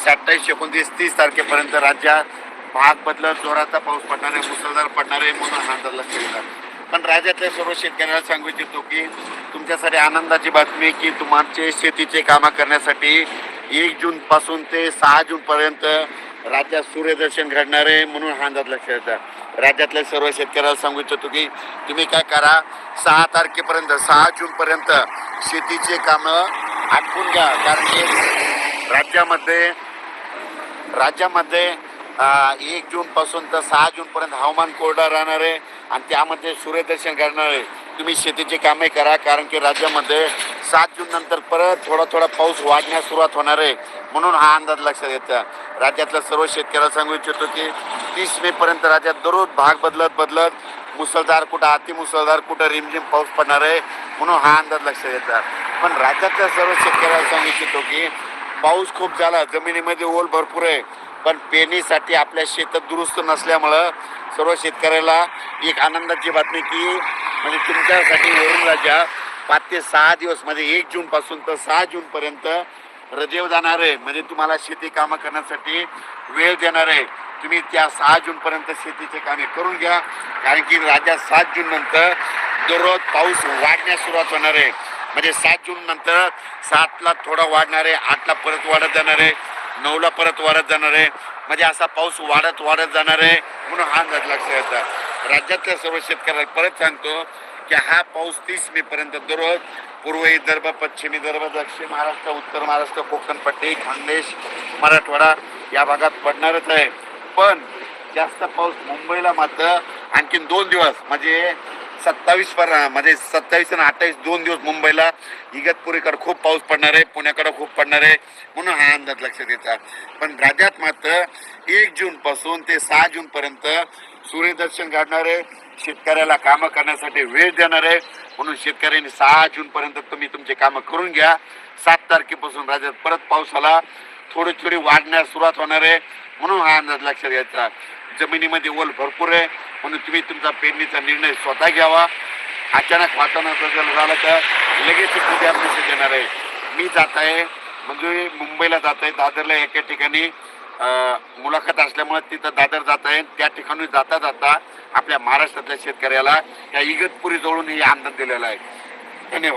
27, 29, 30 तारखेपर्यंत राज्यात भाग बदलत जोराचा पाऊस पडणार आहे, मुसळधार पडणार आहे म्हणून हा अंदाज लक्षात येतात. पण राज्यातल्या सर्व शेतकऱ्यांना सांगू इच्छितो की तुमच्यासाठी आनंदाची बातमी की तुमचे शेतीचे कामं करण्यासाठी 1 जून पासून ते 6 जून पर्यंत राज्यात सूर्यदर्शन घडणार आहे म्हणून हा अंदाज लक्षात येतात. राज्यातल्या सर्व शेतकऱ्याला सांगू इच्छितो की तुम्ही काय करा, 6 तारखेपर्यंत 6 जून पर्यंत शेतीचे कामं आटपून घ्या. कारण की राज्यामध्ये 1 जून पासून तर 6 जून पर्यंत हवामान कोरडं राहणार आहे आणि त्यामध्ये सूर्यदर्शन घडणार आहे. तुम्ही शेतीची कामे करा, कारण की राज्यामध्ये 7 जून नंतर परत थोडा पाऊस वाढण्यास सुरुवात होणार आहे म्हणून हा अंदाज लक्षात येतो. राज्यातल्या सर्व शेतकऱ्याला सांगू इच्छितो की 30 मे पर्यंत राज्यात दररोज भाग बदलत मुसळधार, कुठं अतिमुसळधार, कुठं रिमझिम पाऊस पडणार आहे म्हणून हा अंदाज लक्षात येतात. पण राज्यातल्या सर्व शेतकऱ्याला सांगू इच्छितो की पाऊस खूप झाला, जमिनीमध्ये ओल भरपूर आहे, पण पेरणीसाठी आपल्या शेतात दुरुस्त नसल्यामुळं सर्व शेतकऱ्याला एक आनंदाची बातमी की म्हणजे तुमच्यासाठी वरून राज्या 5 ते 6 दिवस म्हणजे 1 जून पासून तर 6 जून पर्यंत रजेवर जाणार आहे. म्हणजे तुम्हाला शेती कामं करण्यासाठी वेळ देणार आहे. तुम्ही त्या 6 जून पर्यंत शेतीचे कामे करून घ्या, कारण की राज्यात 7 जून नंतर दररोज पाऊस वाढण्यास सुरुवात होणार आहे. म्हणजे 7 जून नंतर 7ला थोडा वाढणार आहे, 8ला परत वाढत जाणार आहे, 9ला परत वाढत जाणार आहे. म्हणजे असा पाऊस वाढत जाणार आहे म्हणून हा अंदाज लक्षात येतात. राज्यातल्या सर्व शेतकऱ्याला परत सांगतो की हा पाऊस 30 मे पर्यंत दररोज पूर्व विदर्भ, पश्चिम विदर्भ, दक्षिण महाराष्ट्र, उत्तर महाराष्ट्र, कोकण पट्टी, खानदेश, मराठवाडा या भागात पडणारच आहे. पण जास्त पाऊस मुंबईला मात्र आणखीन 2 दिवस म्हणजे 27 म्हणजे 27 आणि 28 2 दिवस मुंबईला इगतपुरीकडे खूप पाऊस पडणार आहे, पुण्याकडे खूप पडणार आहे म्हणून हा अंदाज लक्षात येतात. पण राज्यात मात्र 1 जून पासून ते 6 जून पर्यंत सूर्यदर्शन घडणार आहे. शेतकऱ्याला कामं करण्यासाठी वेळ देणार आहे म्हणून शेतकऱ्यांनी 6 जून पर्यंत तुम्ही तुमचे कामं करून घ्या. 7 तारखेपासून राज्यात परत पावसाला थोडी वाढण्यास सुरुवात होणार आहे म्हणून हा अंदाज लक्षात घ्यायचा. जमिनीमध्ये ओल भरपूर आहे म्हणून तुम्ही तुमचा पेरणीचा निर्णय स्वतः घ्यावा. अचानक वातावरण बदल झाला तर लगेच उद्या मेसेज येणार आहे. मी जात आहे म्हणजे मुंबईला जात आहे, दादरला एका ठिकाणी मुलाखत असल्यामुळे तिथं दादर जात आहे. त्या ठिकाणी जाता आपल्या महाराष्ट्रातल्या शेतकऱ्याला या इगतपुरी जवळून हे अंदाज दिलेला आहे. धन्यवाद.